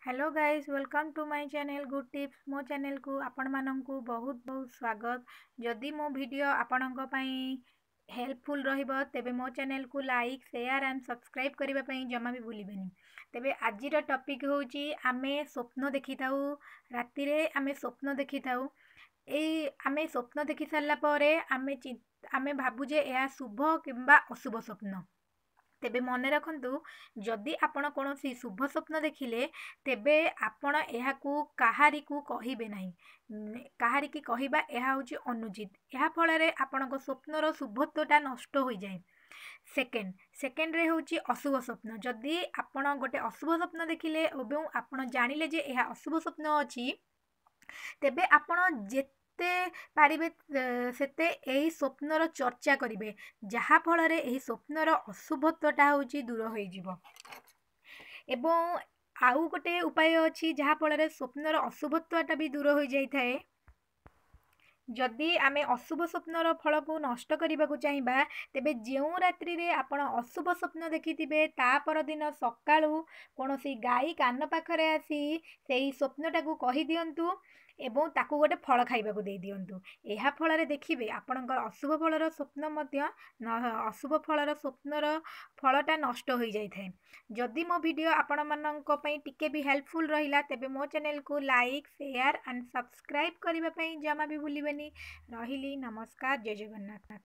Hello guys, welcome to my channel good tips. मो channel को आपण माननकु बहुत बहुत स्वागत। जदि मो वीडियो आपणक पई हेल्पफुल रहिबो तेबे मो चैनल को लाइक शेयर एंड सब्सक्राइब करबा पई जमा भी भूलिबेनी। तेबे आजिर टॉपिक होची आमे स्वप्न देखिताऊ। राति रे आमे स्वप्न देखिताऊ। आमे स्वप्न देखि सारला परे आमे भाबु जे या शुभ किंबा अशुभ स्वप्न। तेबे मन रखंतु, जदि आपण कौनसी शुभ स्वप्न देखिले तेबे आपण एहाकू काहारिकू कहिबे नाही। काहारिकी कहिबा एहा होची अनुचित। एहा फଳରେ आपणक स्वप्नर शुभत्वटा नष्ट हो जाए। सेकेंड रे होची अशुभ स्वप्न। जदि आपण गोटे अशुभ स्वप्न देखिले एवं आपण जानिले जे एहा अशुभ स्वप्न अछि, तेबे आपण जेते पारिबे सेते एही स्वप्नर चर्चा करिवे, जहा फଳରେ एही स्वप्नर अशुभत्वटा होची दूर होई जिवो। एवं आउ गोटे उपाय अछि जहा फଳରେ स्वप्नर अशुभत्वटा भी दूर हो जाई थाए। जदि आमे अशुभ स्वप्नर फल को नष्ट करने को चाहिए तेबे जो रात्रि रे आपण अशुभ स्वप्न देखिथिबे ता पर दिन सकाळू कोनोसी गाई कान पाखरे आसी सेही स्वप्नटा को कहि दियंतु एवं ताकू गोटे फल खाइबा को दे दियंतु। एहा फଳରେ देखिबे आपणकर अशुभ फलर स्वप्न मध्य अशुभ फलर स्वप्नर फलटा नष्ट हो जाई थाए। जदि मो वीडियो आपण माननक पई टिके भी हेल्पफुल रहिला तेबे मो चैनल को लाइक शेयर एंड सब्सक्राइब करबा पई जमा भी भूलिबेनी। रहिली, नमस्कार, जय जगन्नाथ।